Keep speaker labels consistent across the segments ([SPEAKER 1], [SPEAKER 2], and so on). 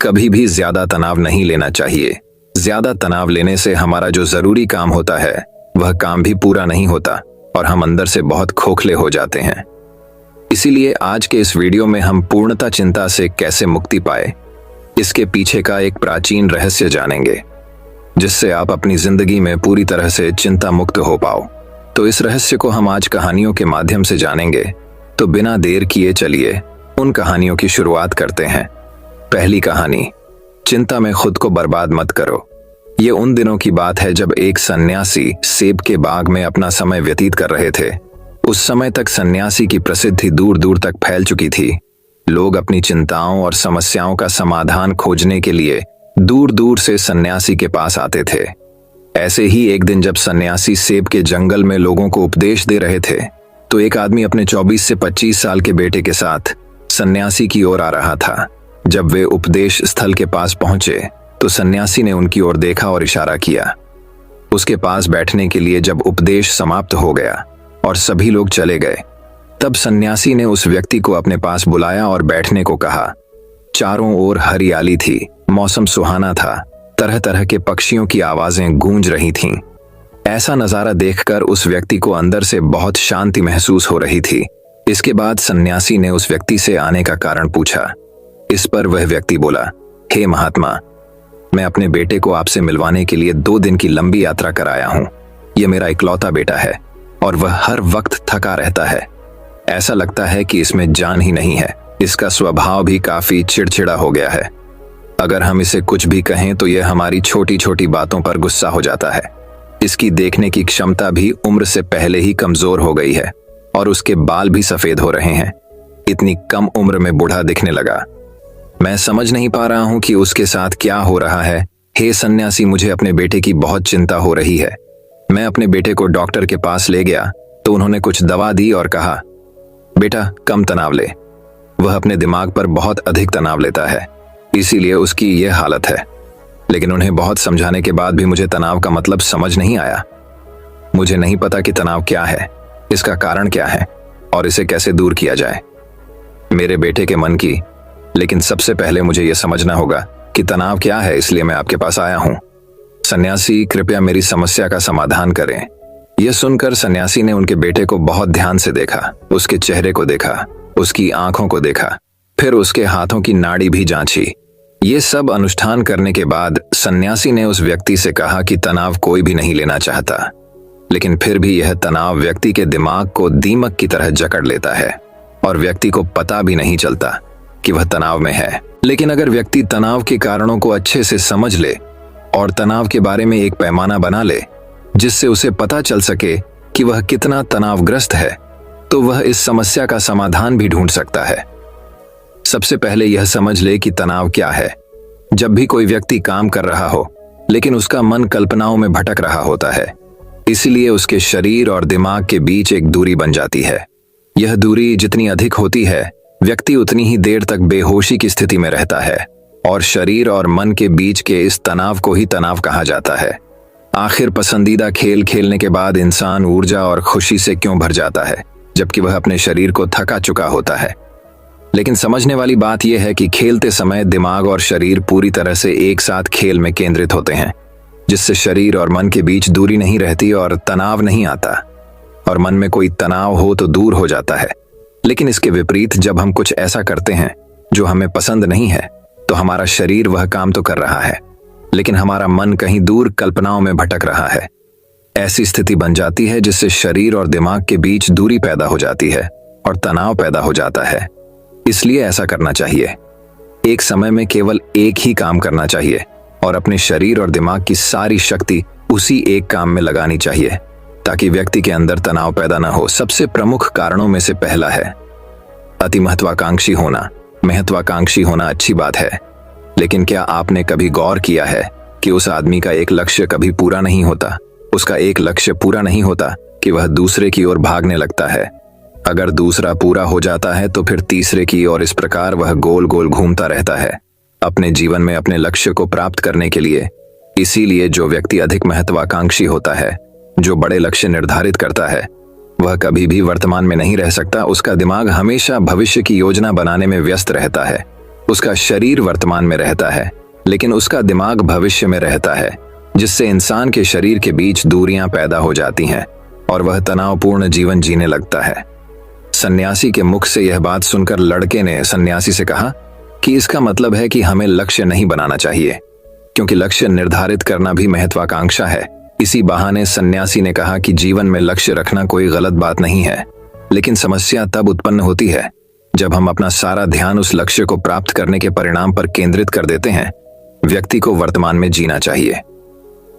[SPEAKER 1] कभी भी ज्यादा तनाव नहीं लेना चाहिए। ज्यादा तनाव लेने से हमारा जो जरूरी काम होता है वह काम भी पूरा नहीं होता और हम अंदर से बहुत खोखले हो जाते हैं। इसीलिए आज के इस वीडियो में हम पूर्णता चिंता से कैसे मुक्ति पाए, इसके पीछे का एक प्राचीन रहस्य जानेंगे, जिससे आप अपनी जिंदगी में पूरी तरह से चिंता मुक्त हो पाओ। तो इस रहस्य को हम आज कहानियों के माध्यम से जानेंगे। तो बिना देर किए चलिए उन कहानियों की शुरुआत करते हैं। पहली कहानी, चिंता में खुद को बर्बाद मत करो। ये उन दिनों की बात है जब एक सन्यासी सेब के बाग में अपना समय व्यतीत कर रहे थे। उस समय तक सन्यासी की प्रसिद्धि दूर दूर तक फैल चुकी थी। लोग अपनी चिंताओं और समस्याओं का समाधान खोजने के लिए दूर दूर से सन्यासी के पास आते थे। ऐसे ही एक दिन जब सन्यासी सेब के जंगल में लोगों को उपदेश दे रहे थे, तो एक आदमी अपने 24 से 25 साल के बेटे के साथ सन्यासी की ओर आ रहा था। जब वे उपदेश स्थल के पास पहुंचे तो सन्यासी ने उनकी ओर देखा और इशारा किया। उसके पास बैठने के लिए जब उपदेश समाप्त हो गया और सभी लोग चले गए, तब सन्यासी ने उस व्यक्ति को अपने पास बुलाया और बैठने को कहा। चारों ओर हरियाली थी, मौसम सुहाना था, तरह तरह के पक्षियों की आवाजें गूंज रही थीं। ऐसा नजारा देखकर उस व्यक्ति को अंदर से बहुत शांति महसूस हो रही थी। इसके बाद सन्यासी ने उस व्यक्ति से आने का कारण पूछा। इस पर वह व्यक्ति बोला, हे महात्मा, मैं अपने बेटे को आपसे मिलवाने के लिए 2 दिन की लंबी यात्रा कर आया हूं। यह मेरा इकलौता बेटा है और वह हर वक्त थका रहता है। ऐसा लगता है कि इसमें जान ही नहीं है। इसका स्वभाव भी काफी चिड़चिड़ा हो गया है। अगर हम इसे कुछ भी कहें तो यह हमारी छोटी छोटी बातों पर गुस्सा हो जाता है। इसकी देखने की क्षमता भी उम्र से पहले ही कमजोर हो गई है और उसके बाल भी सफेद हो रहे हैं। इतनी कम उम्र में बूढ़ा दिखने लगा। मैं समझ नहीं पा रहा हूं कि उसके साथ क्या हो रहा है। हे सन्यासी, मुझे अपने बेटे की बहुत चिंता हो रही है। मैं अपने बेटे को डॉक्टर के पास ले गया तो उन्होंने कुछ दवा दी और कहा, बेटा कम तनाव ले। वह अपने दिमाग पर बहुत अधिक तनाव लेता है, इसीलिए उसकी यह हालत है। लेकिन उन्हें बहुत समझाने के बाद भी मुझे तनाव का मतलब समझ नहीं आया। मुझे नहीं पता कि तनाव क्या है, इसका कारण क्या है और इसे कैसे दूर किया जाए। मेरे बेटे के मन की, लेकिन सबसे पहले मुझे यह समझना होगा कि तनाव क्या है, इसलिए मैं आपके पास आया हूं। सन्यासी, कृपया मेरी समस्या का समाधान करें। यह सुनकर सन्यासी ने उनके बेटे को बहुत ध्यान से देखा। उसके चेहरे को देखा, उसकी आंखों को देखा, फिर उसके हाथों की नाड़ी भी जांची। ये सब अनुष्ठान करने के बाद सन्यासी ने उस व्यक्ति से कहा कि तनाव कोई भी नहीं लेना चाहता, लेकिन फिर भी यह तनाव व्यक्ति के दिमाग को दीमक की तरह जकड़ लेता है और व्यक्ति को पता भी नहीं चलता कि वह तनाव में है। लेकिन अगर व्यक्ति तनाव के कारणों को अच्छे से समझ ले और तनाव के बारे में एक पैमाना बना ले, जिससे उसे पता चल सके कि वह कितना तनावग्रस्त है, तो वह इस समस्या का समाधान भी ढूंढ सकता है। सबसे पहले यह समझ ले कि तनाव क्या है। जब भी कोई व्यक्ति काम कर रहा हो लेकिन उसका मन कल्पनाओं में भटक रहा होता है, इसीलिए उसके शरीर और दिमाग के बीच एक दूरी बन जाती है। यह दूरी जितनी अधिक होती है, व्यक्ति उतनी ही देर तक बेहोशी की स्थिति में रहता है और शरीर और मन के बीच के इस तनाव को ही तनाव कहा जाता है। आखिर पसंदीदा खेल खेलने के बाद इंसान ऊर्जा और खुशी से क्यों भर जाता है, जबकि वह अपने शरीर को थका चुका होता है। लेकिन समझने वाली बात यह है कि खेलते समय दिमाग और शरीर पूरी तरह से एक साथ खेल में केंद्रित होते हैं, जिससे शरीर और मन के बीच दूरी नहीं रहती और तनाव नहीं आता। और मन में कोई तनाव हो तो दूर हो जाता है। लेकिन इसके विपरीत जब हम कुछ ऐसा करते हैं जो हमें पसंद नहीं है, तो हमारा शरीर वह काम तो कर रहा है, लेकिन हमारा मन कहीं दूर कल्पनाओं में भटक रहा है। ऐसी स्थिति बन जाती है जिससे शरीर और दिमाग के बीच दूरी पैदा हो जाती है और तनाव पैदा हो जाता है। इसलिए ऐसा करना चाहिए, एक समय में केवल एक ही काम करना चाहिए और अपने शरीर और दिमाग की सारी शक्ति उसी एक काम में लगानी चाहिए, ताकि व्यक्ति के अंदर तनाव पैदा न हो। सबसे प्रमुख कारणों में से पहला है अति महत्वाकांक्षी होना। महत्वाकांक्षी होना अच्छी बात है, लेकिन क्या आपने कभी गौर किया है कि उस आदमी का एक लक्ष्य कभी पूरा नहीं होता? उसका एक लक्ष्य पूरा नहीं होता कि वह दूसरे की ओर भागने लगता है। अगर दूसरा पूरा हो जाता है तो फिर तीसरे की ओर, इस प्रकार वह गोल गोल घूमता रहता है अपने जीवन में अपने लक्ष्य को प्राप्त करने के लिए। इसीलिए जो व्यक्ति अधिक महत्वाकांक्षी होता है, जो बड़े लक्ष्य निर्धारित करता है, वह कभी भी वर्तमान में नहीं रह सकता। उसका दिमाग हमेशा भविष्य की योजना बनाने में व्यस्त रहता है। उसका शरीर वर्तमान में रहता है, लेकिन उसका दिमाग भविष्य में रहता है, जिससे इंसान के शरीर के बीच दूरियां पैदा हो जाती हैं और वह तनावपूर्ण जीवन जीने लगता है। सन्यासी के मुख से यह बात सुनकर लड़के ने सन्यासी से कहा कि इसका मतलब है कि हमें लक्ष्य नहीं बनाना चाहिए, क्योंकि लक्ष्य निर्धारित करना भी महत्वाकांक्षा है। इसी बहाने सन्यासी ने कहा कि जीवन में लक्ष्य रखना कोई गलत बात नहीं है, लेकिन समस्या तब उत्पन्न होती है जब हम अपना सारा ध्यान उस लक्ष्य को प्राप्त करने के परिणाम पर केंद्रित कर देते हैं। व्यक्ति को वर्तमान में जीना चाहिए।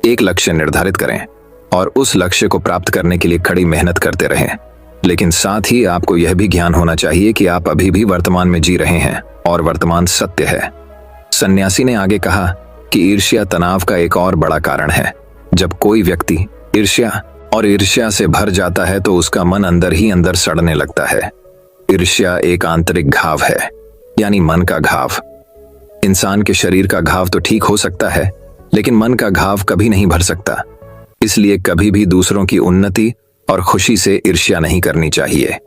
[SPEAKER 1] एक लक्ष्य निर्धारित करें और उस लक्ष्य को प्राप्त करने के लिए कड़ी मेहनत करते रहें, लेकिन साथ ही आपको यह भी ज्ञान होना चाहिए कि आप अभी भी वर्तमान में जी रहे हैं और वर्तमान सत्य है। सन्यासी ने आगे कहा कि ईर्ष्या तनाव का एक और बड़ा कारण है। जब कोई व्यक्ति ईर्ष्या से भर जाता है तो उसका मन अंदर ही अंदर सड़ने लगता है। ईर्ष्या एक आंतरिक घाव है, यानी मन का घाव। इंसान के शरीर का घाव तो ठीक हो सकता है, लेकिन मन का घाव कभी नहीं भर सकता। इसलिए कभी भी दूसरों की उन्नति और खुशी से ईर्ष्या नहीं करनी चाहिए,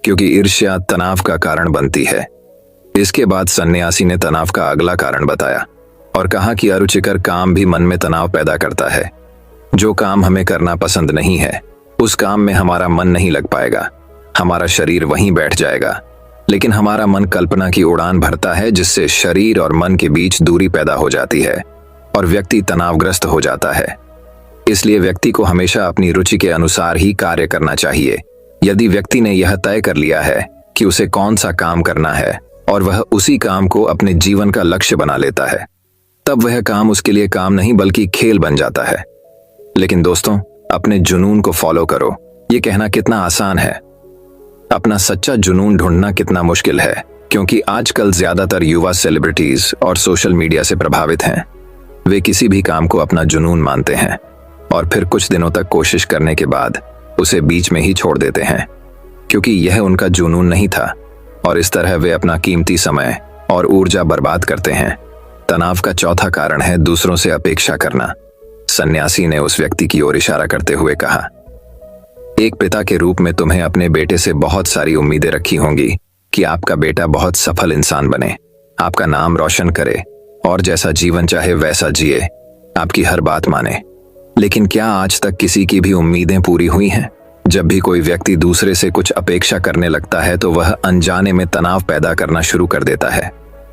[SPEAKER 1] क्योंकि ईर्ष्या तनाव का कारण बनती है। इसके बाद सन्यासी ने तनाव का अगला कारण बताया और कहा कि अरुचिकर काम भी मन में तनाव पैदा करता है। जो काम हमें करना पसंद नहीं है, उस काम में हमारा मन नहीं लग पाएगा, हमारा शरीर वहीं बैठ जाएगा। लेकिन हमारा मन कल्पना की उड़ान भरता है, जिससे शरीर और मन के बीच दूरी पैदा हो जाती है और व्यक्ति तनावग्रस्त हो जाता है। इसलिए व्यक्ति को हमेशा अपनी रुचि के अनुसार ही कार्य करना चाहिए। यदि व्यक्ति ने यह तय कर लिया है कि उसे कौन सा काम करना है और वह उसी काम को अपने जीवन का लक्ष्य बना लेता है, तब वह काम उसके लिए काम नहीं बल्कि खेल बन जाता है। लेकिन दोस्तों, अपने जुनून को फॉलो करो, ये कहना कितना आसान है। अपना सच्चा जुनून ढूंढना कितना मुश्किल है, क्योंकि आजकल ज्यादातर युवा सेलिब्रिटीज और सोशल मीडिया से प्रभावित हैं। वे किसी भी काम को अपना जुनून मानते हैं और फिर कुछ दिनों तक कोशिश करने के बाद उसे बीच में ही छोड़ देते हैं, क्योंकि यह उनका जुनून नहीं था, और इस तरह वे अपना कीमती समय और ऊर्जा बर्बाद करते हैं। तनाव का चौथा कारण है दूसरों से अपेक्षा करना। सन्यासी ने उस व्यक्ति की ओर इशारा करते हुए कहा, एक पिता के रूप में तुम्हें अपने बेटे से बहुत सारी उम्मीदें रखी होंगी कि आपका बेटा बहुत सफल इंसान बने, आपका नाम रोशन करे और जैसा जीवन चाहे वैसा जिए, आपकी हर बात माने। लेकिन क्या आज तक किसी की भी उम्मीदें पूरी हुई हैं? जब भी कोई व्यक्ति दूसरे से कुछ अपेक्षा करने लगता है तो वह अनजाने में तनाव पैदा करना शुरू कर देता है।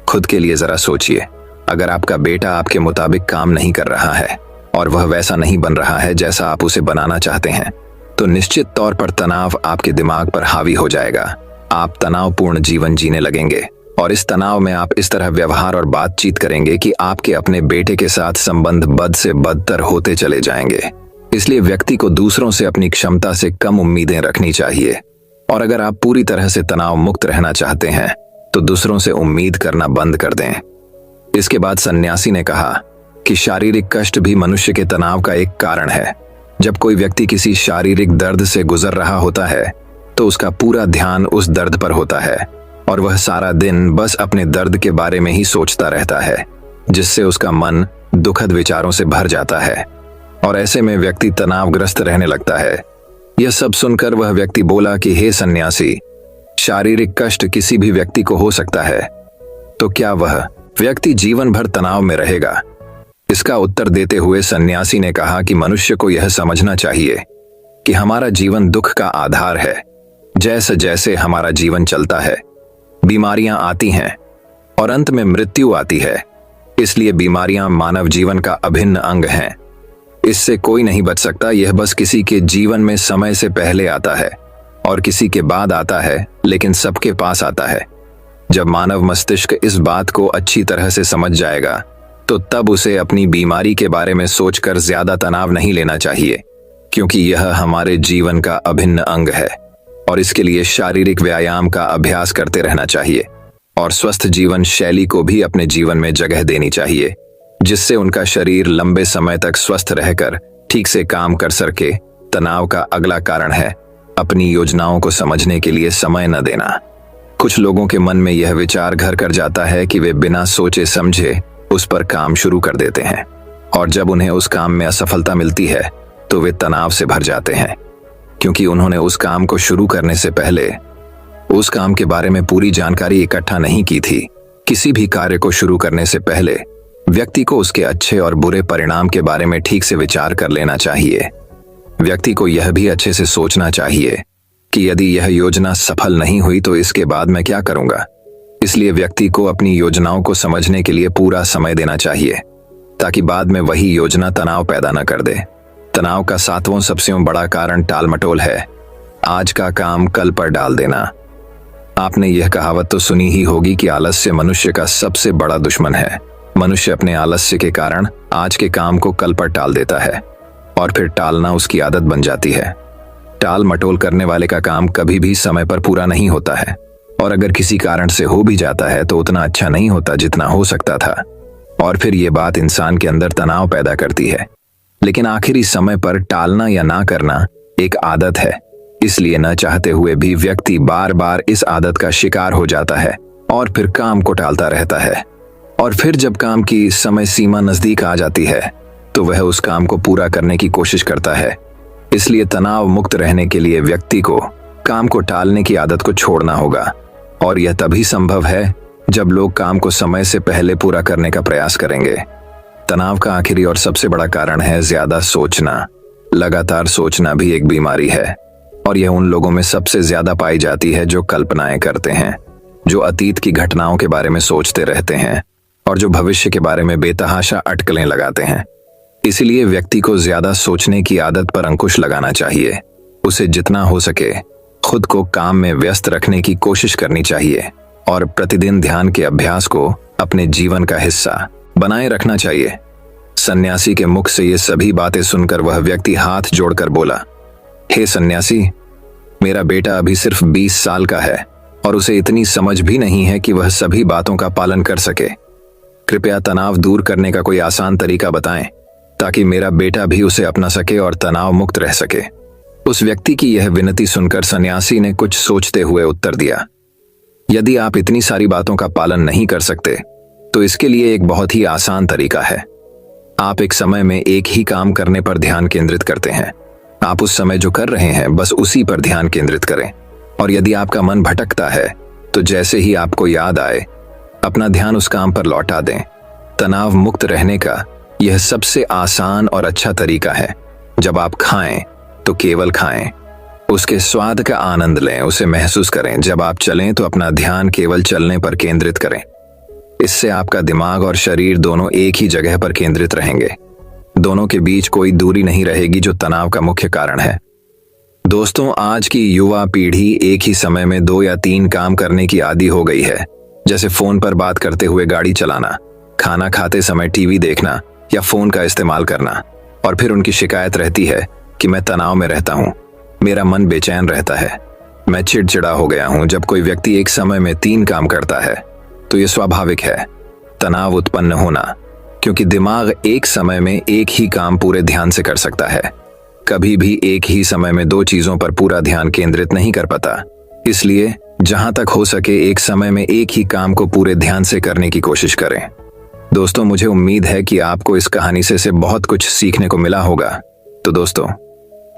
[SPEAKER 1] खुद के लिए जरा सोचिए, अगर आपका बेटा आपके मुताबिक काम नहीं कर रहा है और वह वैसा नहीं बन रहा है जैसा आप उसे बनाना चाहते हैं, तो निश्चित तौर पर तनाव आपके दिमाग पर हावी हो जाएगा। आप तनावपूर्ण जीवन जीने लगेंगे और इस तनाव में आप इस तरह व्यवहार और बातचीत करेंगे कि आपके अपने बेटे के साथ संबंध बद से बदतर होते चले जाएंगे। इसलिए व्यक्ति को दूसरों से अपनी क्षमता से कम उम्मीदें रखनी चाहिए, और अगर आप पूरी तरह से तनाव मुक्त रहना चाहते हैं तो दूसरों से उम्मीद करना बंद कर दें। इसके बाद सन्यासी ने कहा कि शारीरिक कष्ट भी मनुष्य के तनाव का एक कारण है। जब कोई व्यक्ति किसी शारीरिक दर्द से गुजर रहा होता है तो उसका पूरा ध्यान उस दर्द पर होता है और वह सारा दिन बस अपने दर्द के बारे में ही सोचता रहता है, जिससे उसका मन दुखद विचारों से भर जाता है और ऐसे में व्यक्ति तनावग्रस्त रहने लगता है। यह सब सुनकर वह व्यक्ति बोला कि हे सन्यासी, शारीरिक कष्ट किसी भी व्यक्ति को हो सकता है, तो क्या वह व्यक्ति जीवन भर तनाव में रहेगा? इसका उत्तर देते हुए सन्यासी ने कहा कि मनुष्य को यह समझना चाहिए कि हमारा जीवन दुख का आधार है। जैसे जैसे हमारा जीवन चलता है, बीमारियां आती हैं और अंत में मृत्यु आती है। इसलिए बीमारियां मानव जीवन का अभिन्न अंग हैं। इससे कोई नहीं बच सकता। यह बस किसी के जीवन में समय से पहले आता है और किसी के बाद आता है, लेकिन सबके पास आता है। जब मानव मस्तिष्क इस बात को अच्छी तरह से समझ जाएगा तो तब उसे अपनी बीमारी के बारे में सोचकर ज्यादा तनाव नहीं लेना चाहिए, क्योंकि यह हमारे जीवन का अभिन्न अंग है और इसके लिए शारीरिक व्यायाम का अभ्यास करते रहना चाहिए और स्वस्थ जीवन शैली को भी अपने जीवन में जगह देनी चाहिए, जिससे उनका शरीर लंबे समय तक स्वस्थ रहकर ठीक से काम कर सके। तनाव का अगला कारण है अपनी योजनाओं को समझने के लिए समय न देना। कुछ लोगों के मन में यह विचार घर कर जाता है कि वे बिना सोचे समझे उस पर काम शुरू कर देते हैं और जब उन्हें उस काम में असफलता मिलती है तो वे तनाव से भर जाते हैं, क्योंकि उन्होंने उस काम को शुरू करने से पहले उस काम के बारे में पूरी जानकारी इकट्ठा नहीं की थी। किसी भी कार्य को शुरू करने से पहले व्यक्ति को उसके अच्छे और बुरे परिणाम के बारे में ठीक से विचार कर लेना चाहिए। व्यक्ति को यह भी अच्छे से सोचना चाहिए कि यदि यह योजना सफल नहीं हुई तो इसके बाद मैं क्या करूंगा। इसलिए व्यक्ति को अपनी योजनाओं को समझने के लिए पूरा समय देना चाहिए, ताकि बाद में वही योजना तनाव पैदा न कर दे। तनाव का 7वां सबसे बड़ा कारण टालमटोल है। आज का काम कल पर डाल देना। आपने यह कहावत तो सुनी ही होगी कि आलस्य मनुष्य का सबसे बड़ा दुश्मन है। मनुष्य अपने आलस्य के कारण आज के काम को कल पर टाल देता है और फिर टालना उसकी आदत बन जाती है। टाल मटोल करने वाले का काम कभी भी समय पर पूरा नहीं होता है, और अगर किसी कारण से हो भी जाता है तो उतना अच्छा नहीं होता जितना हो सकता था, और फिर ये बात इंसान के अंदर तनाव पैदा करती है। लेकिन आखिरी समय पर टालना या ना करना एक आदत है, इसलिए न चाहते हुए भी व्यक्ति बार बार इस आदत का शिकार हो जाता है और फिर काम को टालता रहता है। और फिर जब काम की समय सीमा नजदीक आ जाती है तो वह उस काम को पूरा करने की कोशिश करता है। इसलिए तनाव मुक्त रहने के लिए व्यक्ति को काम को टालने की आदत को छोड़ना होगा, और यह तभी संभव है जब लोग काम को समय से पहले पूरा करने का प्रयास करेंगे। तनाव का आखिरी और सबसे बड़ा कारण है ज्यादा सोचना। लगातार सोचना भी एक बीमारी है, और यह उन लोगों में सबसे ज्यादा पाई जाती है जो कल्पनाएं करते हैं, जो अतीत की घटनाओं के बारे में सोचते रहते हैं और जो भविष्य के बारे में बेतहाशा अटकलें लगाते हैं। इसीलिए व्यक्ति को ज्यादा सोचने की आदत पर अंकुश लगाना चाहिए। उसे जितना हो सके खुद को काम में व्यस्त रखने की कोशिश करनी चाहिए और प्रतिदिन ध्यान के अभ्यास को अपने जीवन का हिस्सा बनाए रखना चाहिए। सन्यासी के मुख से ये सभी बातें सुनकर वह व्यक्ति हाथ जोड़कर बोला, हे सन्यासी, मेरा बेटा अभी सिर्फ 20 साल का है और उसे इतनी समझ भी नहीं है कि वह सभी बातों का पालन कर सके। कृपया तनाव दूर करने का कोई आसान तरीका बताएं ताकि मेरा बेटा भी उसे अपना सके और तनाव मुक्त रह सके। उस व्यक्ति की यह विनती सुनकर सन्यासी ने कुछ सोचते हुए उत्तर दिया, यदि आप इतनी सारी बातों का पालन नहीं कर सकते तो इसके लिए एक बहुत ही आसान तरीका है। आप एक समय में एक ही काम करने पर ध्यान केंद्रित करते हैं। आप उस समय जो कर रहे हैं बस उसी पर ध्यान केंद्रित करें, और यदि आपका मन भटकता है तो जैसे ही आपको याद आए अपना ध्यान उस काम पर लौटा दें। तनाव मुक्त रहने का यह सबसे आसान और अच्छा तरीका है। जब आप खाएं तो केवल खाएं, उसके स्वाद का आनंद लें, उसे महसूस करें। जब आप चलें तो अपना ध्यान केवल चलने पर केंद्रित करें। इससे आपका दिमाग और शरीर दोनों एक ही जगह पर केंद्रित रहेंगे। दोनों के बीच कोई दूरी नहीं रहेगी जो तनाव का मुख्य कारण है। दोस्तों, आज की युवा पीढ़ी एक ही समय में 2 या 3 काम करने की आदी हो गई है, जैसे फोन पर बात करते हुए गाड़ी चलाना, खाना खाते समय टीवी देखना या फोन का इस्तेमाल करना। और फिर उनकी शिकायत रहती है कि मैं तनाव में रहता हूँ, मेरा मन बेचैन रहता है, मैं चिड़चिड़ा हो गया हूँ। जब कोई व्यक्ति एक समय में 3 काम करता है तो यह स्वाभाविक है तनाव उत्पन्न होना, क्योंकि दिमाग एक समय में एक ही काम पूरे ध्यान से कर सकता है। कभी भी एक ही समय में 2 चीजों पर पूरा ध्यान केंद्रित नहीं कर पाता। इसलिए जहां तक हो सके एक समय में एक ही काम को पूरे ध्यान से करने की कोशिश करें। दोस्तों, मुझे उम्मीद है कि आपको इस कहानी से बहुत कुछ सीखने को मिला होगा। तो दोस्तों,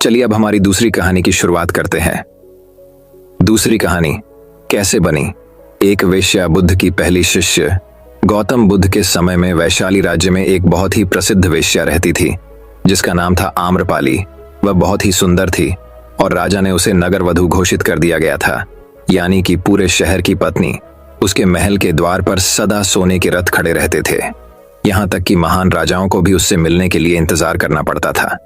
[SPEAKER 1] चलिए अब हमारी दूसरी कहानी की शुरुआत करते हैं। दूसरी कहानी कैसे बनी। एक वेश्या बुद्ध की पहली शिष्य। गौतम बुद्ध के समय में वैशाली राज्य में एक बहुत ही प्रसिद्ध वेश्या रहती थी जिसका नाम था आम्रपाली। वह बहुत ही सुंदर थी और राजा ने उसे नगर वधु घोषित कर दिया गया था, यानी कि पूरे शहर की पत्नी। उसके महल के द्वार पर सदा सोने के रथ खड़े रहते थे, यहाँ तक कि महान राजाओं को भी उससे मिलने के लिए इंतजार करना पड़ता था।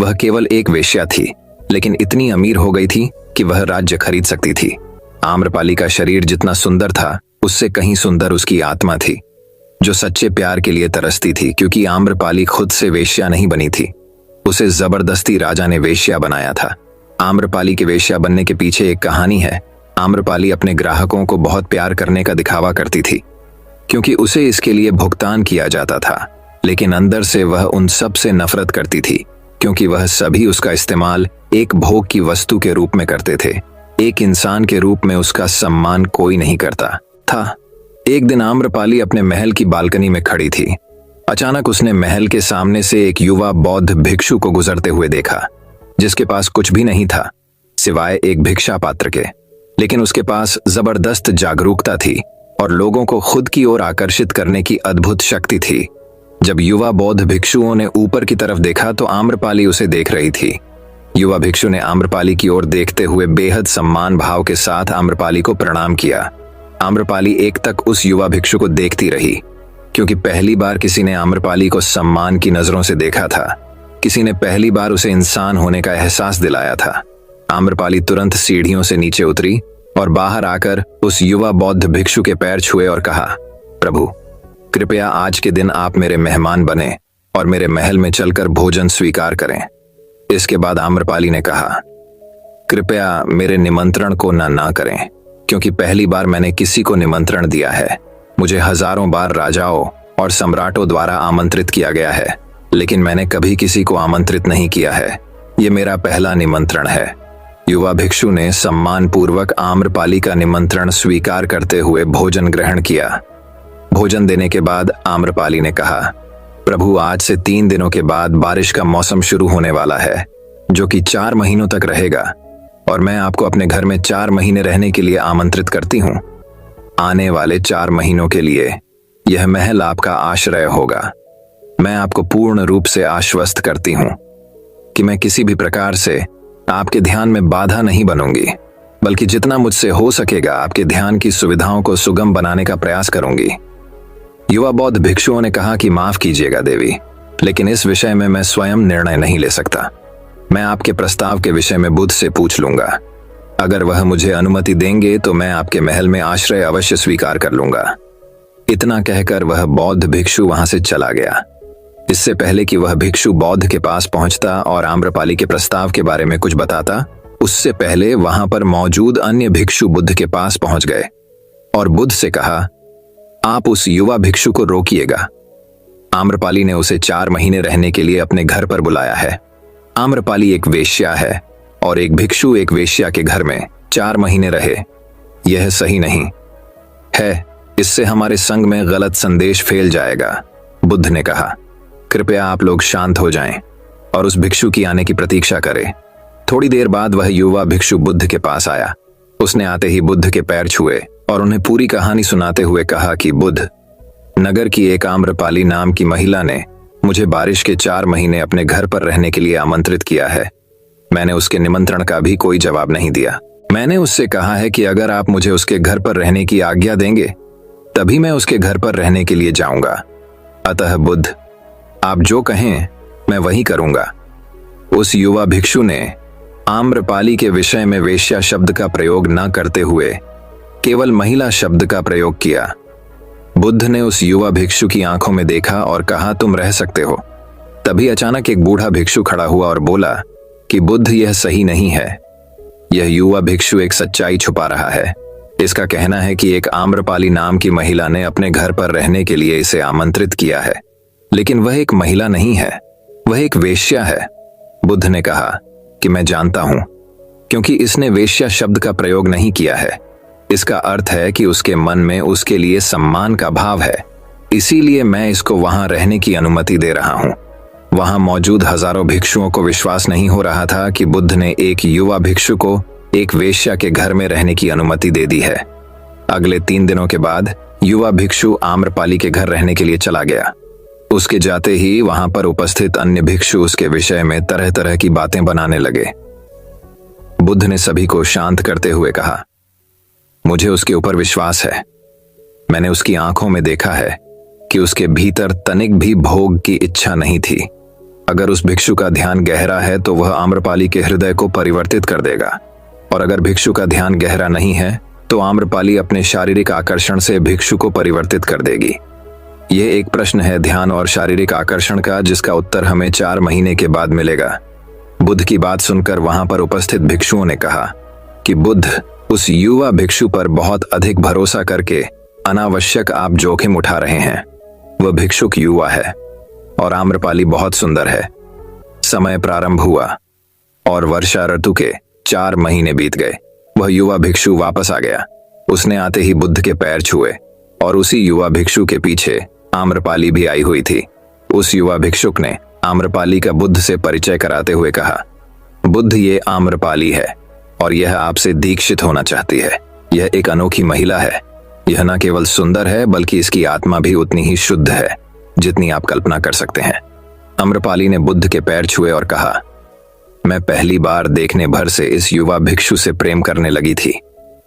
[SPEAKER 1] वह केवल एक वेश्या थी, लेकिन इतनी अमीर हो गई थी कि वह राज्य खरीद सकती थी। आम्रपाली का शरीर जितना सुंदर था उससे कहीं सुंदर उसकी आत्मा थी, जो सच्चे प्यार के लिए तरसती थी। क्योंकि आम्रपाली खुद से वेश्या नहीं बनी थी, उसे जबरदस्ती राजा ने वेश्या बनाया था। आम्रपाली के वेश्या बनने के पीछे एक कहानी है। आम्रपाली अपने ग्राहकों को बहुत प्यार करने का दिखावा करती थी, क्योंकि उसे इसके लिए भुगतान किया जाता था, लेकिन अंदर से वह उन सब से नफरत करती थी, क्योंकि वह सभी उसका इस्तेमाल एक भोग की वस्तु के रूप में करते थे। एक इंसान के रूप में उसका सम्मान कोई नहीं करता था। एक दिन आम्रपाली अपने महल की बालकनी में खड़ी थी। अचानक उसने महल के सामने से एक युवा बौद्ध भिक्षु को गुजरते हुए देखा, जिसके पास कुछ भी नहीं था सिवाय एक भिक्षा पात्र के। लेकिन उसके पास जबरदस्त जागरूकता थी और लोगों को खुद की ओर आकर्षित करने की अद्भुत शक्ति थी। जब युवा बौद्ध भिक्षुओं ने ऊपर की तरफ देखा तो आम्रपाली उसे देख रही थी। युवा भिक्षु ने आम्रपाली की ओर देखते हुए बेहद सम्मान भाव के साथ आम्रपाली को प्रणाम किया। आम्रपाली एक तक उस युवा भिक्षु को देखती रही, क्योंकि पहली बार किसी ने आम्रपाली को सम्मान की नजरों से देखा था। किसी ने पहली बार उसे इंसान होने का एहसास दिलाया था। आम्रपाली तुरंत सीढ़ियों से नीचे उतरी और बाहर आकर उस युवा बौद्ध भिक्षु के पैर छुए और कहा, प्रभु, कृपया आज के दिन आप मेरे मेहमान बने और मेरे महल में चलकर भोजन स्वीकार करें। इसके बाद आम्रपाली ने कहा, कृपया मेरे निमंत्रण को ना करें, क्योंकि पहली बार मैंने किसी को निमंत्रण दिया है। मुझे हजारों बार राजाओं और सम्राटों द्वारा आमंत्रित किया गया है, लेकिन मैंने कभी किसी को आमंत्रित नहीं किया है। ये मेरा पहला निमंत्रण है। युवा भिक्षु ने सम्मानपूर्वक आम्रपाली का निमंत्रण स्वीकार करते हुए भोजन ग्रहण किया। भोजन देने के बाद आम्रपाली ने कहा, प्रभु, आज से 3 दिनों के बाद बारिश का मौसम शुरू होने वाला है, जो कि 4 महीनों तक रहेगा, और मैं आपको अपने घर में 4 महीने रहने के लिए आमंत्रित करती हूँ। आने वाले 4 महीनों के लिए यह महल आपका आश्रय होगा। मैं आपको पूर्ण रूप से आश्वस्त करती हूँ कि मैं किसी भी प्रकार से आपके ध्यान में बाधा नहीं बनूंगी, बल्कि जितना मुझसे हो सकेगा आपके ध्यान की सुविधाओं को सुगम बनाने का प्रयास करूंगी। युवा बौद्ध भिक्षुओं ने कहा कि माफ कीजिएगा देवी, लेकिन इस विषय में मैं स्वयं निर्णय नहीं ले सकता। मैं आपके प्रस्ताव के विषय में बुद्ध से पूछ लूंगा। अगर वह मुझे अनुमति देंगे तो मैं आपके महल में आश्रय अवश्य स्वीकार कर लूंगा। इतना कहकर वह बौद्ध भिक्षु वहां से चला गया। इससे पहले कि वह भिक्षु बौद्ध के पास पहुंचता और आम्रपाली के प्रस्ताव के बारे में कुछ बताता, उससे पहले वहां पर मौजूद अन्य भिक्षु बुद्ध के पास पहुंच गए और बुद्ध से कहा, आप उस युवा भिक्षु को रोकिएगा। आम्रपाली ने उसे 4 महीने रहने के लिए अपने घर पर बुलाया है। आम्रपाली एक वेश्या है और एक भिक्षु एक वेश्या के घर में 4 महीने रहे। यह सही नहीं है। इससे हमारे संघ में गलत संदेश फैल जाएगा। बुद्ध ने कहा, कृपया आप लोग शांत हो जाएं और उस भिक्षु की आने की प्रतीक्षा करें। थोड़ी देर बाद वह युवा भिक्षु बुद्ध के पास आया। उसने आते ही बुद्ध के पैर छुए और उन्हें पूरी कहानी सुनाते हुए कहा कि बुद्ध, नगर की एक आम्रपाली नाम की महिला ने मुझे बारिश के 4 महीने अपने घर पर रहने के लिए आमंत्रित किया है। मैंने उसके निमंत्रण का भी कोई जवाब नहीं दिया। मैंने उससे कहा है कि अगर आप मुझे उसके घर पर रहने की आज्ञा देंगे तभी मैं उसके घर पर रहने के लिए जाऊंगा। अतः बुद्ध, आप जो कहें मैं वही करूंगा। उस युवा भिक्षु ने आम्रपाली के विषय में वेश्या शब्द का प्रयोग न करते हुए केवल महिला शब्द का प्रयोग किया। बुद्ध ने उस युवा भिक्षु की आंखों में देखा और कहा, तुम रह सकते हो। तभी अचानक एक बूढ़ा भिक्षु खड़ा हुआ और बोला कि बुद्ध, यह सही नहीं है। यह युवा भिक्षु एक सच्चाई छुपा रहा है। इसका कहना है कि एक आम्रपाली नाम की महिला ने अपने घर पर रहने के लिए इसे आमंत्रित किया है, लेकिन वह एक महिला नहीं है, वह एक वेश्या है। बुद्ध ने कहा कि मैं जानता हूं, क्योंकि इसने वेश्या शब्द का प्रयोग नहीं किया है। इसका अर्थ है कि उसके मन में उसके लिए सम्मान का भाव है, इसीलिए मैं इसको वहां रहने की अनुमति दे रहा हूं। वहां मौजूद हजारों भिक्षुओं को विश्वास नहीं हो रहा था कि बुद्ध ने एक युवा भिक्षु को एक वेश्या के घर में रहने की अनुमति दे दी है। अगले 3 दिनों के बाद युवा भिक्षु आम्रपाली के घर रहने के लिए चला गया। उसके जाते ही वहां पर उपस्थित अन्य भिक्षु उसके विषय में तरह तरह की बातें बनाने लगे। बुद्ध ने सभी को शांत करते हुए कहा, मुझे उसके ऊपर विश्वास है। मैंने उसकी आंखों में देखा है कि उसके भीतर तनिक भी भोग की इच्छा नहीं थी। अगर उस भिक्षु का ध्यान गहरा है तो वह आम्रपाली के हृदय को परिवर्तित कर देगा, और अगर भिक्षु का ध्यान गहरा नहीं है तो आम्रपाली अपने शारीरिक आकर्षण से भिक्षु को परिवर्तित कर देगी। यह एक प्रश्न है ध्यान और शारीरिक आकर्षण का, जिसका उत्तर हमें 4 महीने के बाद मिलेगा। बुद्ध की बात सुनकर वहां पर उपस्थित भिक्षुओं ने कहा कि बुद्ध, उस युवा भिक्षु पर बहुत अधिक भरोसा करके अनावश्यक आप जोखिम उठा रहे हैं। वह भिक्षुक युवा है और आम्रपाली बहुत सुंदर है। समय प्रारंभ हुआ और वर्षा ऋतु के 4 महीने बीत गए। वह युवा भिक्षु वापस आ गया। उसने आते ही बुद्ध के पैर छुए और उसी युवा भिक्षु के पीछे आम्रपाली भी आई हुई थी। उस युवा भिक्षुक ने आम्रपाली का बुद्ध से परिचय कराते हुए कहा, बुद्ध, ये आम्रपाली है और यह आपसे दीक्षित होना चाहती है। यह एक अनोखी महिला है। यह न केवल सुंदर है बल्कि इसकी आत्मा भी उतनी ही शुद्ध है जितनी आप कल्पना कर सकते हैं। आम्रपाली ने बुद्ध के पैर छुए और कहा, मैं पहली बार देखने भर से इस युवा भिक्षु से प्रेम करने लगी थी,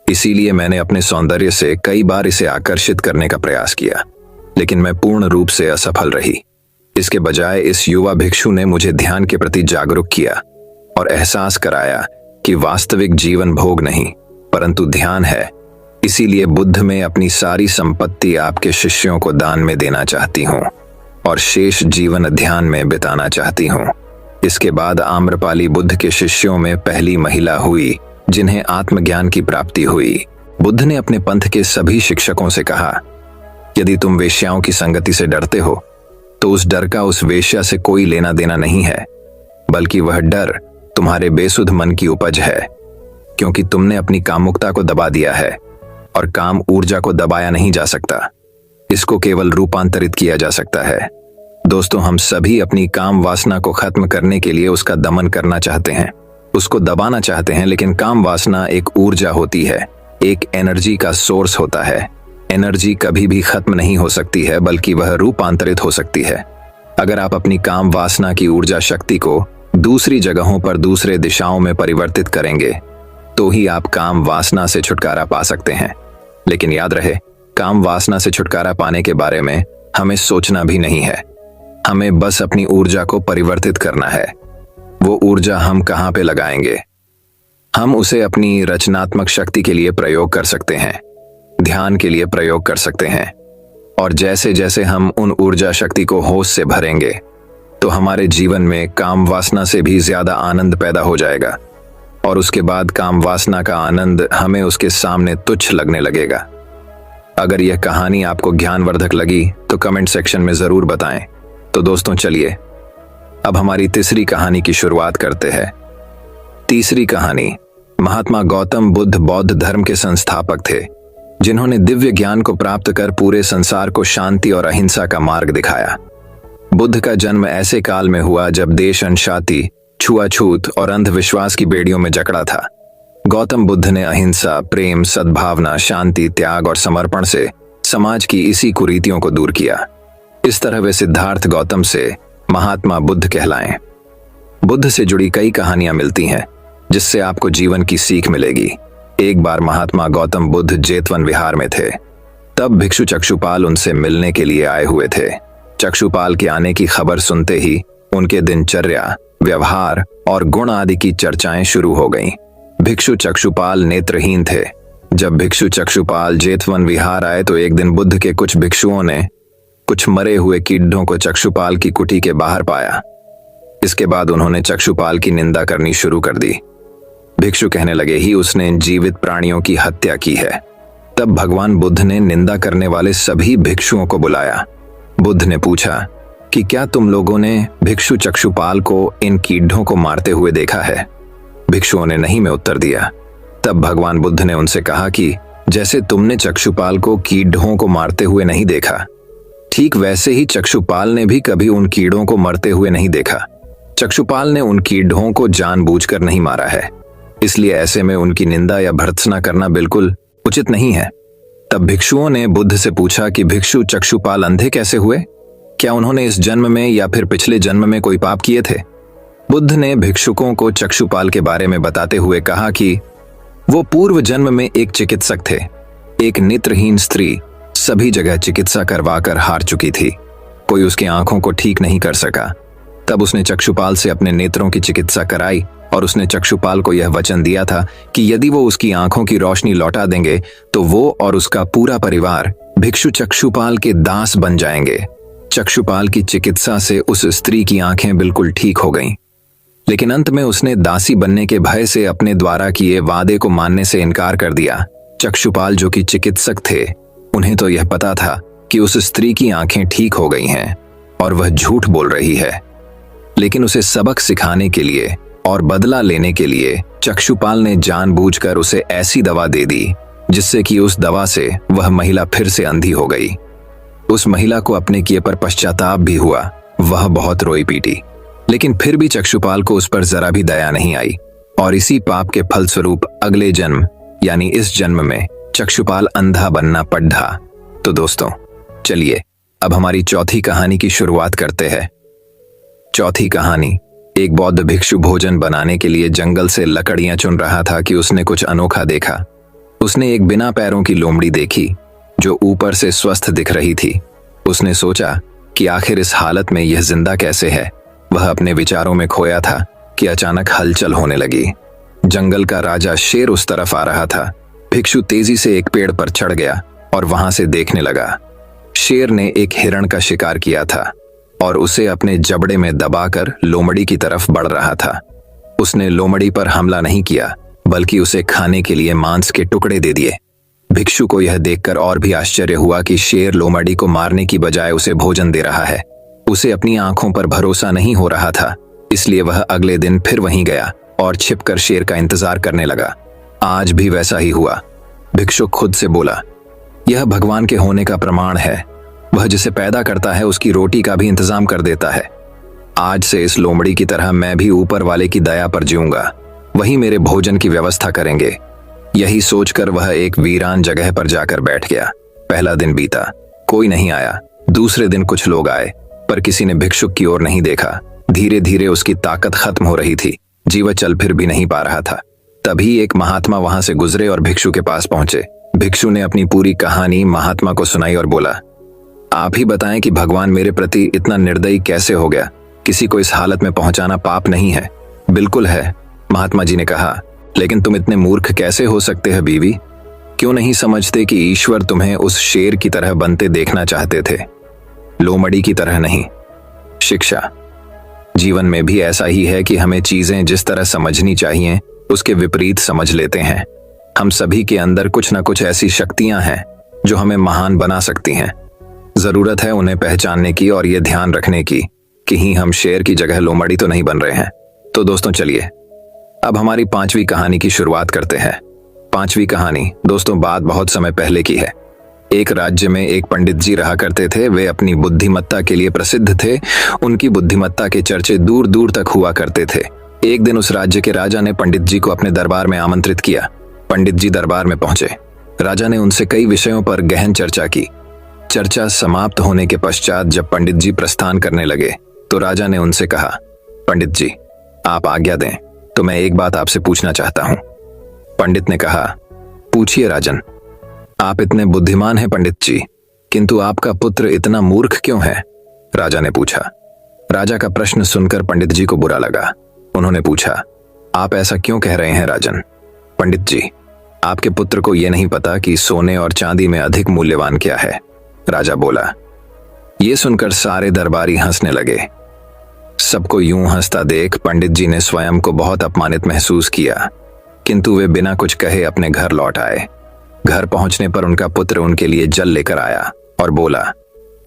[SPEAKER 1] इसीलिए मैंने अपने सौंदर्य से कई बार इसे आकर्षित करने का प्रयास किया, लेकिन मैं पूर्ण रूप से असफल रही। इसके बजाय इस युवा भिक्षु ने मुझे ध्यान के प्रति जागरूक किया और एहसास कराया कि वास्तविक जीवन भोग नहीं परंतु ध्यान है। इसीलिए बुद्ध में अपनी सारी संपत्ति आपके शिष्यों को दान में देना चाहती हूँ और शेष जीवन ध्यान में बिताना चाहती हूँ। इसके बाद आम्रपाली बुद्ध के शिष्यों में पहली महिला हुई जिन्हें आत्मज्ञान की प्राप्ति हुई। बुद्ध ने अपने पंथ के सभी शिक्षकों से कहा, यदि तुम वेश्याओं की संगति से डरते हो तो उस डर का उस वेश्या से कोई लेना देना नहीं है, बल्कि वह डर तुम्हारे बेसुध मन की उपज है, क्योंकि तुमने अपनी कामुकता को दबा दिया है और काम ऊर्जा को दबाया नहीं जा सकता, इसको केवल रूपांतरित किया जा सकता है। दोस्तों, हम सभी अपनी काम वासना को खत्म करने के लिए उसका दमन करना चाहते हैं, उसको दबाना चाहते हैं, लेकिन काम वासना एक ऊर्जा होती है, एक एनर्जी का सोर्स होता है। एनर्जी कभी भी खत्म नहीं हो सकती है बल्कि वह रूपांतरित हो सकती है। अगर आप अपनी काम वासना की ऊर्जा शक्ति को दूसरी जगहों पर दूसरे दिशाओं में परिवर्तित करेंगे तो ही आप काम वासना से छुटकारा पा सकते हैं। लेकिन याद रहे, काम वासना से छुटकारा पाने के बारे में हमें सोचना भी नहीं है, हमें बस अपनी ऊर्जा को परिवर्तित करना है। वो ऊर्जा हम कहाँ पे लगाएंगे? हम उसे अपनी रचनात्मक शक्ति के लिए प्रयोग कर सकते हैं, ध्यान के लिए प्रयोग कर सकते हैं, और जैसे जैसे हम उन ऊर्जा शक्ति को होश से भरेंगे तो हमारे जीवन में काम वासना से भी ज्यादा आनंद पैदा हो जाएगा और उसके बाद काम वासना का आनंद हमें उसके सामने तुच्छ लगने लगेगा। अगर यह कहानी आपको ज्ञानवर्धक लगी तो कमेंट सेक्शन में जरूर बताएं। तो दोस्तों, चलिए अब हमारी तीसरी कहानी की शुरुआत करते हैं। तीसरी कहानी, महात्मा गौतम बुद्ध बौद्ध धर्म के संस्थापक थे जिन्होंने दिव्य ज्ञान को प्राप्त कर पूरे संसार को शांति और अहिंसा का मार्ग दिखाया। बुद्ध का जन्म ऐसे काल में हुआ जब देश अनशांति, छुआछूत और अंधविश्वास की बेड़ियों में जकड़ा था। गौतम बुद्ध ने अहिंसा, प्रेम, सद्भावना, शांति, त्याग और समर्पण से समाज की इसी कुरीतियों को दूर किया। इस तरह वे सिद्धार्थ गौतम से महात्मा बुद्ध कहलाएं। बुद्ध से जुड़ी कई कहानियां मिलती हैं जिससे आपको जीवन की सीख मिलेगी। एक बार महात्मा गौतम बुद्ध जेतवन विहार में थे। तब भिक्षु चक्षुपाल उनसे मिलने के लिए आए हुए थे। चक्षुपाल के आने की खबर सुनते ही उनके दिनचर्या, व्यवहार और गुण आदि की चर्चाएं शुरू हो गईं। भिक्षु चक्षुपाल नेत्रहीन थे। जब भिक्षु चक्षुपाल जेतवन विहार आए तो एक दिन बुद्ध के कुछ भिक्षुओं ने कुछ मरे हुए कीड़ों को चक्षुपाल की कुटी के बाहर पाया। इसके बाद उन्होंने चक्षुपाल की निंदा करनी शुरू कर दी। भिक्षु कहने लगे ही उसने जीवित प्राणियों की हत्या की है। तब भगवान बुद्ध ने निंदा करने वाले सभी भिक्षुओं को बुलाया। बुद्ध ने पूछा कि क्या तुम लोगों ने भिक्षु चक्षुपाल को इन कीड़ों को मारते हुए देखा है? भिक्षुओं ने नहीं में उत्तर दिया। तब भगवान बुद्ध ने उनसे कहा कि जैसे तुमने चक्षुपाल को कीड़ों को मारते हुए नहीं देखा, ठीक वैसे ही चक्षुपाल ने भी कभी उन कीड़ों को मरते हुए नहीं देखा। चक्षुपाल ने उन कीड़ों को जानबूझकर नहीं मारा है, इसलिए ऐसे में उनकी निंदा या भर्त्सना करना बिल्कुल उचित नहीं है। तब भिक्षुओं ने बुद्ध से पूछा कि भिक्षु चक्षुपाल अंधे कैसे हुए? क्या उन्होंने इस जन्म में या फिर पिछले जन्म में कोई पाप किए थे? बुद्ध ने भिक्षुकों को चक्षुपाल के बारे में बताते हुए कहा कि वो पूर्व जन्म में एक चिकित्सक थे। एक नेत्रहीन स्त्री सभी जगह चिकित्सा करवाकर हार चुकी थी। कोई उसकी आंखों को ठीक नहीं कर सका। तब उसने चक्षुपाल से अपने नेत्रों की चिकित्सा कराई और उसने चक्षुपाल को यह वचन दिया था कि यदि वो उसकी आंखों की रोशनी लौटा देंगे तो वो और उसका पूरा परिवार भिक्षु चक्षुपाल के दास बन जाएंगे। चक्षुपाल की चिकित्सा से उस स्त्री की आंखें बिल्कुल ठीक हो गईं, लेकिन अंत में उसने दासी बनने के भय से अपने द्वारा किए वादे को मानने से इनकार कर दिया। चक्षुपाल जो कि चिकित्सक थे, उन्हें तो यह पता था कि उस स्त्री की आंखें ठीक हो गई हैं और वह झूठ बोल रही है, लेकिन उसे सबक सिखाने के लिए और बदला लेने के लिए चक्षुपाल ने जानबूझकर उसे ऐसी दवा दे दी जिससे कि उस दवा से वह महिला फिर से अंधी हो गई। उस महिला को अपने किए पर पश्चाताप भी हुआ। वह बहुत रोई पीटी, लेकिन फिर भी चक्षुपाल को उस पर जरा भी दया नहीं आई और इसी पाप के फलस्वरूप अगले जन्म यानी इस जन्म में चक्षुपाल अंधा बनना पड्ढा। तो दोस्तों चलिए अब हमारी चौथी कहानी की शुरुआत करते हैं। चौथी कहानी। एक बौद्ध भिक्षु भोजन बनाने के लिए जंगल से लकड़ियां चुन रहा था कि उसने कुछ अनोखा देखा। उसने एक बिना पैरों की लोमड़ी देखी जो ऊपर से स्वस्थ दिख रही थी। उसने सोचा कि आखिर इस हालत में यह जिंदा कैसे है। वह अपने विचारों में खोया था कि अचानक हलचल होने लगी। जंगल का राजा शेर उस तरफ आ रहा था। भिक्षु तेजी से एक पेड़ पर चढ़ गया और वहां से देखने लगा। शेर ने एक हिरण का शिकार किया था और उसे अपने जबड़े में दबाकर लोमड़ी की तरफ बढ़ रहा था। उसने लोमड़ी पर हमला नहीं किया बल्कि उसे खाने के लिए मांस के टुकड़े दे दिए। भिक्षु को यह देखकर और भी आश्चर्य हुआ कि शेर लोमड़ी को मारने की बजाय उसे भोजन दे रहा है। उसे अपनी आंखों पर भरोसा नहीं हो रहा था, इसलिए वह अगले दिन फिर वहीं गया और छिपकर शेर का इंतजार करने लगा। आज भी वैसा ही हुआ। भिक्षु खुद से बोला, यह भगवान के होने का प्रमाण है। वह जिसे पैदा करता है उसकी रोटी का भी इंतजाम कर देता है। आज से इस लोमड़ी की तरह मैं भी ऊपर वाले की दया पर जीऊंगा। वही मेरे भोजन की व्यवस्था करेंगे। यही सोचकर वह एक वीरान जगह पर जाकर बैठ गया। पहला दिन बीता, कोई नहीं आया। दूसरे दिन कुछ लोग आए पर किसी ने भिक्षुक की ओर नहीं देखा। धीरे धीरे उसकी ताकत खत्म हो रही थी। जीव चल फिर भी नहीं पा रहा था। तभी एक महात्मा वहां से गुजरे और भिक्षु के पास पहुंचे। भिक्षु ने अपनी पूरी कहानी महात्मा को सुनाई और बोला, आप ही बताएं कि भगवान मेरे प्रति इतना निर्दयी कैसे हो गया। किसी को इस हालत में पहुंचाना पाप नहीं है। बिल्कुल है, महात्मा जी ने कहा, लेकिन तुम इतने मूर्ख कैसे हो सकते हैं बीवी? क्यों नहीं समझते कि ईश्वर तुम्हें उस शेर की तरह बनते देखना चाहते थे, लोमड़ी की तरह नहीं। शिक्षा। जीवन में भी ऐसा ही है कि हमें चीजें जिस तरह समझनी चाहिए उसके विपरीत समझ लेते हैं। हम सभी के अंदर कुछ ना कुछ ऐसी शक्तियां हैं जो हमें महान बना सकती हैं। जरूरत है उन्हें पहचानने की और ये ध्यान रखने की कि ही हम शेर की जगह लोमड़ी तो नहीं बन रहे हैं। तो दोस्तों चलिए अब हमारी पांचवी कहानी की शुरुआत करते हैं। पांचवी कहानी दोस्तों बात बहुत समय पहले की है। एक राज्य में एक पंडित जी रहा करते थे। वे अपनी बुद्धिमत्ता के लिए प्रसिद्ध थे। उनकी बुद्धिमत्ता के चर्चे दूर दूर तक हुआ करते थे। एक दिन उस राज्य के राजा ने पंडित जी को अपने दरबार में आमंत्रित किया। पंडित जी दरबार में पहुंचे। राजा ने उनसे कई विषयों पर गहन चर्चा की। चर्चा समाप्त होने के पश्चात जब पंडित जी प्रस्थान करने लगे तो राजा ने उनसे कहा, पंडित जी आप आज्ञा दें तो मैं एक बात आपसे पूछना चाहता हूं। पंडित ने कहा, पूछिए राजन। आप इतने बुद्धिमान हैं पंडित जी, किंतु आपका पुत्र इतना मूर्ख क्यों है? राजा ने पूछा। राजा का प्रश्न सुनकर पंडित जी को बुरा लगा। उन्होंने पूछा, आप ऐसा क्यों कह रहे हैं राजन? पंडित जी, आपके पुत्र को यह नहीं पता कि सोने और चांदी में अधिक मूल्यवान क्या है। राजा बोला। यह सुनकर सारे दरबारी हंसने लगे। सबको यूं हंसता देख पंडित जी ने स्वयं को बहुत अपमानित महसूस किया, किंतु वे बिना कुछ कहे अपने घर लौट आए। घर पहुंचने पर उनका पुत्र उनके लिए जल लेकर आया और बोला,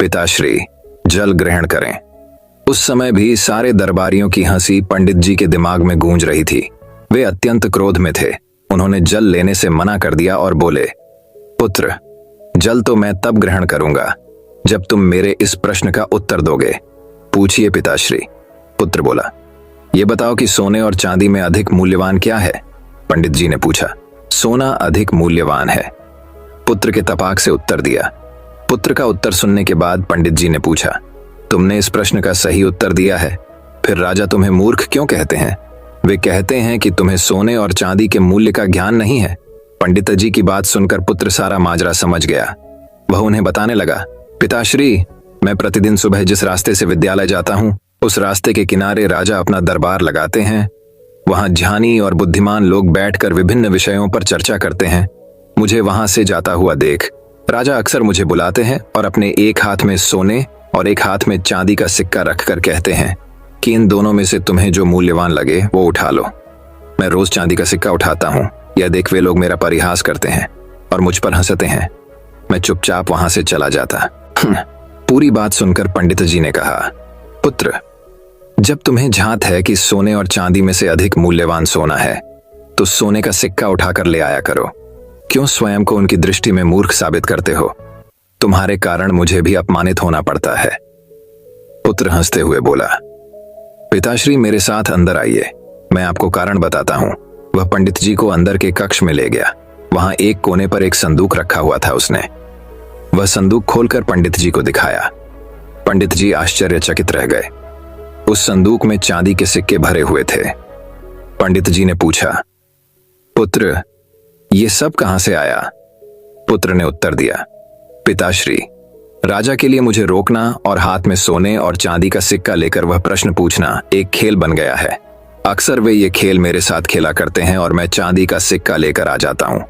[SPEAKER 1] पिताश्री जल ग्रहण करें। उस समय भी सारे दरबारियों की हंसी पंडित जी के दिमाग में गूंज रही थी। वे अत्यंत क्रोध में थे। उन्होंने जल लेने से मना कर दिया और बोले, पुत्र जल तो मैं तब ग्रहण करूंगा जब तुम मेरे इस प्रश्न का उत्तर दोगे। पूछिए पिताश्री। पुत्र बोला, ये बताओ कि सोने और चांदी में अधिक मूल्यवान क्या है? पंडित जी ने पूछा। सोना अधिक मूल्यवान है, पुत्र के तपाक से उत्तर दिया। पुत्र का उत्तर सुनने के बाद पंडित जी ने पूछा, तुमने इस प्रश्न का सही उत्तर दिया है, फिर राजा तुम्हें मूर्ख क्यों कहते हैं? वे कहते हैं कि तुम्हें सोने और चांदी के मूल्य का ज्ञान नहीं है। पंडित जी की बात सुनकर पुत्र सारा माजरा समझ गया। वह उन्हें बताने लगा, पिताश्री मैं प्रतिदिन सुबह जिस रास्ते से विद्यालय जाता हूं उस रास्ते के किनारे राजा अपना दरबार लगाते हैं। वहां ज्ञानी और बुद्धिमान लोग बैठकर विभिन्न विषयों पर चर्चा करते हैं। मुझे वहां से जाता हुआ देख राजा अक्सर मुझे बुलाते हैं और अपने एक हाथ में सोने और एक हाथ में चांदी का सिक्का रखकर कहते हैं कि इन दोनों में से तुम्हें जो मूल्यवान लगे वो उठा लो। मैं रोज चांदी का सिक्का उठाता हूँ। यह देख वे लोग मेरा परिहास करते हैं और मुझ पर हंसते हैं। मैं चुपचाप वहां से चला जाता। पूरी बात सुनकर पंडित जी ने कहा, पुत्र जब तुम्हें झांत है कि सोने और चांदी में से अधिक मूल्यवान सोना है तो सोने का सिक्का उठाकर ले आया करो। क्यों स्वयं को उनकी दृष्टि में मूर्ख साबित करते हो? तुम्हारे कारण मुझे भी अपमानित होना पड़ता है। पुत्र हंसते हुए बोला, पिताश्री मेरे साथ अंदर आइए, मैं आपको कारण बताता हूं। वह पंडित जी को अंदर के कक्ष में ले गया। वहां एक कोने पर एक संदूक रखा हुआ था। उसने वह संदूक खोलकर पंडित जी को दिखाया। पंडित जी आश्चर्यचकित रह गए। उस संदूक में चांदी के सिक्के भरे हुए थे। पंडित जी ने पूछा, पुत्र, ये सब कहां से आया? पुत्र ने उत्तर दिया, पिताश्री, राजा के लिए मुझे रोकना और हाथ में सोने और चांदी का सिक्का लेकर वह प्रश्न पूछना एक खेल बन गया है। अक्सर वे ये खेल मेरे साथ खेला करते हैं और मैं चांदी का सिक्का लेकर आ जाता हूँ।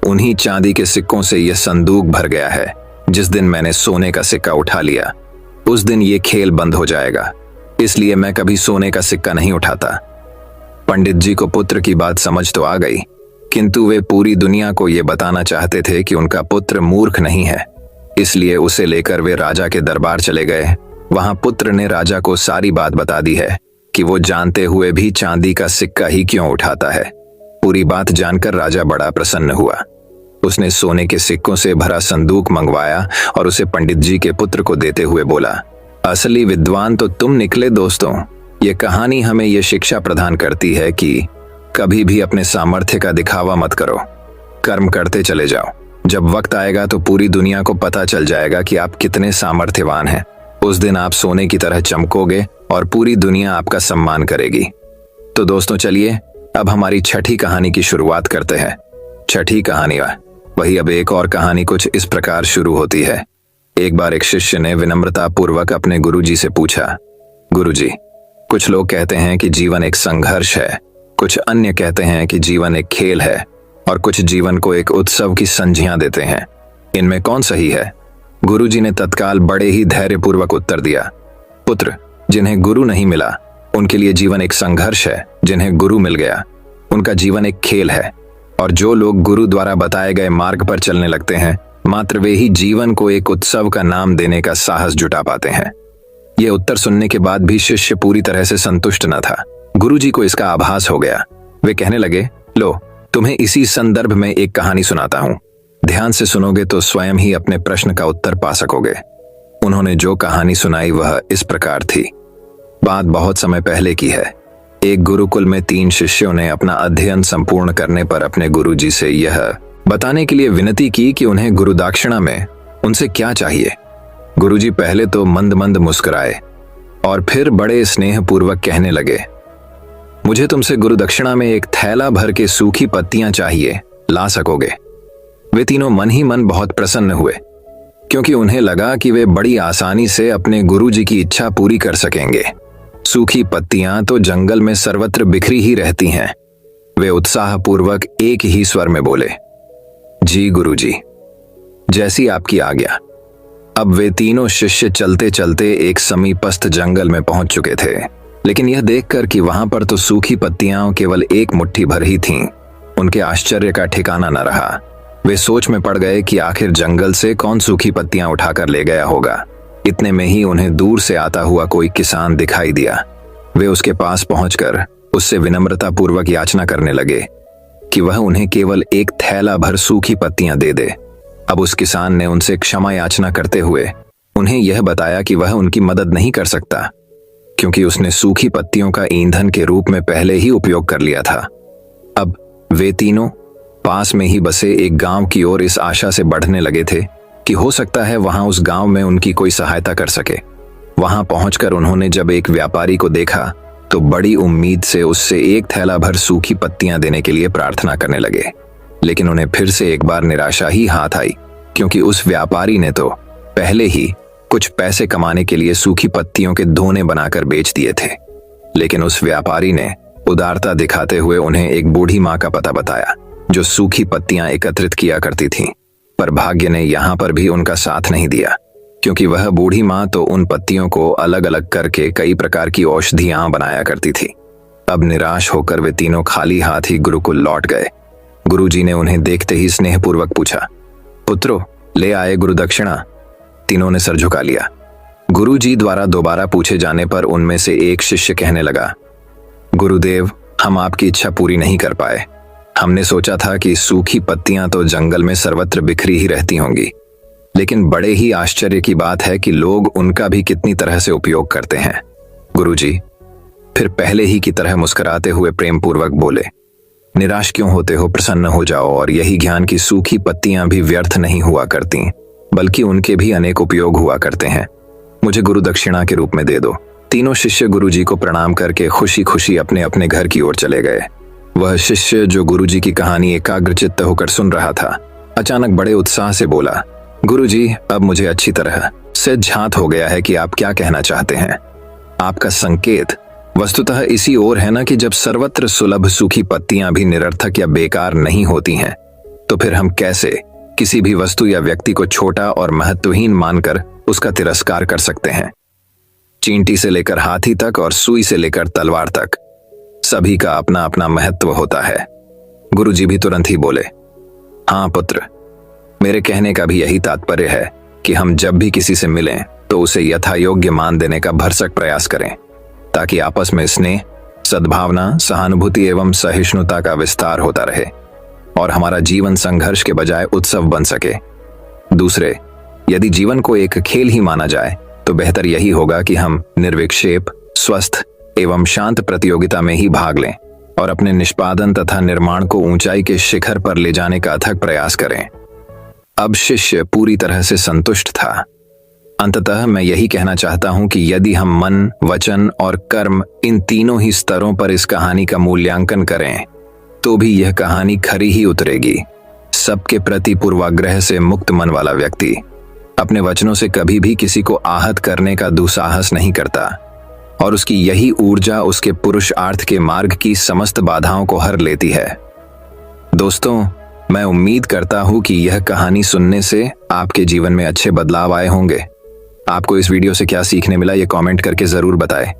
[SPEAKER 1] उन्हीं चांदी के सिक्कों से यह संदूक भर गया है। जिस दिन मैंने सोने का सिक्का उठा लिया, उस दिन ये खेल बंद हो जाएगा। इसलिए मैं कभी सोने का सिक्का नहीं उठाता। पंडित जी को पुत्र की बात समझ तो आ गई, किंतु वे पूरी दुनिया को ये बताना चाहते थे कि उनका पुत्र मूर्ख नहीं है। इसलिए उसे लेकर वे राजा के दरबार चले गए। वहां पुत्र ने राजा को सारी बात बता दी है कि वो जानते हुए भी चांदी का सिक्का ही क्यों उठाता है। पूरी बात जानकर राजा बड़ा प्रसन्न हुआ। उसने सोने के सिक्कों से भरा संदूक मंगवाया और उसे पंडित जी के पुत्र को देते हुए बोला, असली विद्वान तो तुम निकले दोस्तों। ये कहानी हमें ये शिक्षा प्रदान करती है कि कभी भी अपने सामर्थ्य का दिखावा मत करो, कर्म करते चले जाओ। जब वक्त आएगा तो पूरी दुनिया को पता चल जाएगा कि आप कितने सामर्थ्यवान हैं। उस दिन आप सोने की तरह चमकोगे और पूरी दुनिया आपका सम्मान करेगी। तो दोस्तों चलिए अब हमारी छठी कहानी की शुरुआत करते हैं। छठी कहानी वही अब एक और कहानी कुछ इस प्रकार शुरू होती है। एक बार एक शिष्य ने विनम्रता पूर्वक अपने गुरुजी से पूछा, गुरुजी, कुछ लोग कहते हैं कि जीवन एक संघर्ष है, कुछ अन्य कहते हैं कि जीवन एक खेल है और कुछ जीवन को एक उत्सव की संज्ञा देते हैं। इनमें कौन सही है? गुरुजी ने तत्काल बड़े ही धैर्यपूर्वक उत्तर दिया, पुत्र, जिन्हें गुरु नहीं मिला उनके लिए जीवन एक संघर्ष है। जिन्हें गुरु मिल गया उनका जीवन एक खेल है। और जो लोग गुरु द्वारा बताए गए मार्ग पर चलने लगते हैं, मात्र वे ही जीवन को एक उत्सव का नाम देने का साहस जुटा पाते हैं। यह उत्तर सुनने के बाद भी शिष्य पूरी तरह से संतुष्ट न था। गुरुजी को इसका आभास हो गया। वे कहने लगे, लो, तुम्हें इसी संदर्भ में एक कहानी सुनाता हूं। ध्यान से सुनोगे तो स्वयं ही अपने प्रश्न का उत्तर पा सकोगे। उन्होंने जो कहानी सुनाई वह इस प्रकार थी। बात बहुत समय पहले की है। एक गुरुकुल में 3 शिष्यों ने अपना अध्ययन संपूर्ण करने पर अपने गुरुजी से यह बताने के लिए विनती की कि उन्हें गुरुदक्षिणा में उनसे क्या चाहिए। गुरुजी पहले तो मंद मंद मुस्कुराए और फिर बड़े स्नेहपूर्वक कहने लगे, मुझे तुमसे गुरुदक्षिणा में एक थैला भर के सूखी पत्तियां चाहिए, ला सकोगे? वे तीनों मन ही मन बहुत प्रसन्न हुए, क्योंकि उन्हें लगा कि वे बड़ी आसानी से अपने गुरुजी की इच्छा पूरी कर सकेंगे। सूखी पत्तियां तो जंगल में सर्वत्र बिखरी ही रहती हैं। वे उत्साहपूर्वक एक ही स्वर में बोले, जी गुरुजी, जैसी आपकी आज्ञा। अब वे तीनों शिष्य चलते चलते एक समीपस्थ जंगल में पहुंच चुके थे, लेकिन यह देखकर कि वहां पर तो सूखी पत्तियां केवल एक मुट्ठी भर ही थीं, उनके आश्चर्य का ठिकाना न रहा। वे सोच में पड़ गए कि आखिर जंगल से कौन सूखी पत्तियां उठाकर ले गया होगा। इतने में ही उन्हें दूर से आता हुआ कोई किसान दिखाई दिया। वे उसके पास पहुंचकर उससे विनम्रता पूर्वक याचना करने लगे कि वह उन्हें केवल एक थैला भर सूखी पत्तियां दे दे। अब उस किसान ने उनसे क्षमा याचना करते हुए उन्हें यह बताया कि वह उनकी मदद नहीं कर सकता, क्योंकि उसने सूखी पत्तियों का ईंधन के रूप में पहले ही उपयोग कर लिया था। अब वे तीनों पास में ही बसे एक गांव की ओर इस आशा से बढ़ने लगे थे कि हो सकता है वहां उस गांव में उनकी कोई सहायता कर सके। वहां पहुंचकर उन्होंने जब एक व्यापारी को देखा तो बड़ी उम्मीद से उससे एक थैला भर सूखी पत्तियां देने के लिए प्रार्थना करने लगे। लेकिन उन्हें फिर से एक बार निराशा ही हाथ आई, क्योंकि उस व्यापारी ने तो पहले ही कुछ पैसे कमाने के लिए सूखी पत्तियों के दोने बनाकर बेच दिए थे। लेकिन उस व्यापारी ने उदारता दिखाते हुए उन्हें एक बूढ़ी माँ का पता बताया, जो सूखी पत्तियां एकत्रित किया करती थीं। पर भाग्य ने यहां पर भी उनका साथ नहीं दिया, क्योंकि वह बूढ़ी माँ तो उन पत्तियों को अलग अलग करके कई प्रकार की औषधियां बनाया करती थी। अब निराश होकर वे तीनों खाली हाथ ही गुरुकुल लौट गए। गुरुजी ने उन्हें देखते ही स्नेहपूर्वक पूछा, पुत्रो, ले आए गुरुदक्षिणा? तीनों ने सर झुका लिया। गुरुजी द्वारा दोबारा पूछे जाने पर उनमें से एक शिष्य कहने लगा, गुरुदेव, हम आपकी इच्छा पूरी नहीं कर पाए। हमने सोचा था कि सूखी पत्तियां तो जंगल में सर्वत्र बिखरी ही रहती होंगी, लेकिन बड़े ही आश्चर्य की बात है कि लोग उनका भी कितनी तरह से उपयोग करते हैं। गुरुजी फिर पहले ही की तरह मुस्कुराते हुए प्रेम पूर्वक बोले, निराश क्यों होते हो, प्रसन्न हो जाओ, और यही ज्ञान की सूखी पत्तियां भी व्यर्थ नहीं हुआ करती, बल्कि उनके भी अनेक उपयोग हुआ करते हैं। मुझे गुरु दक्षिणा के रूप में दे दो। तीनों शिष्य गुरुजी को प्रणाम करके खुशी खुशी अपने अपने घर की ओर चले गए। वह शिष्य जो गुरुजी की कहानी एकाग्रचित्त होकर सुन रहा था, अचानक बड़े उत्साह से बोला, गुरुजी, अब मुझे अच्छी तरह से झांत हो गया है कि आप क्या कहना चाहते हैं। आपका संकेत वस्तुतः इसी ओर है ना कि जब सर्वत्र सुलभ सूखी पत्तियां भी निरर्थक या बेकार नहीं होती हैं, तो फिर हम कैसे किसी भी वस्तु या व्यक्ति को छोटा और महत्वहीन मानकर उसका तिरस्कार कर सकते हैं। चींटी से लेकर हाथी तक और सुई से लेकर तलवार तक सभी का अपना अपना महत्व होता है। गुरुजी भी तुरंत ही बोले, हाँ पुत्र, मेरे कहने का भी यही तात्पर्य है कि हम जब भी किसी से मिलें तो उसे यथा योग्य मान देने का भरसक प्रयास करें, ताकि आपस में स्नेह, सद्भावना, सहानुभूति एवं सहिष्णुता का विस्तार होता रहे और हमारा जीवन संघर्ष के बजाय उत्सव बन सके। दूसरे, यदि जीवन को एक खेल ही माना जाए तो बेहतर यही होगा कि हम निर्विक्षेप, स्वस्थ एवं शांत प्रतियोगिता में ही भाग लें और अपने निष्पादन तथा निर्माण को ऊंचाई के शिखर पर ले जाने का अथक प्रयास करें। अब शिष्य पूरी तरह से संतुष्ट था। अंततः मैं यही कहना चाहता हूं कि यदि हम मन, वचन और कर्म, इन तीनों ही स्तरों पर इस कहानी का मूल्यांकन करें तो भी यह कहानी खरी ही उतरेगी। सबके प्रति पूर्वाग्रह से मुक्त मन वाला व्यक्ति अपने वचनों से कभी भी किसी को आहत करने का दुस्साहस नहीं करता, और उसकी यही ऊर्जा उसके पुरुषार्थ के मार्ग की समस्त बाधाओं को हर लेती है। दोस्तों, मैं उम्मीद करता हूं कि यह कहानी सुनने से आपके जीवन में अच्छे बदलाव आए होंगे। आपको इस वीडियो से क्या सीखने मिला, ये कमेंट करके जरूर बताएं।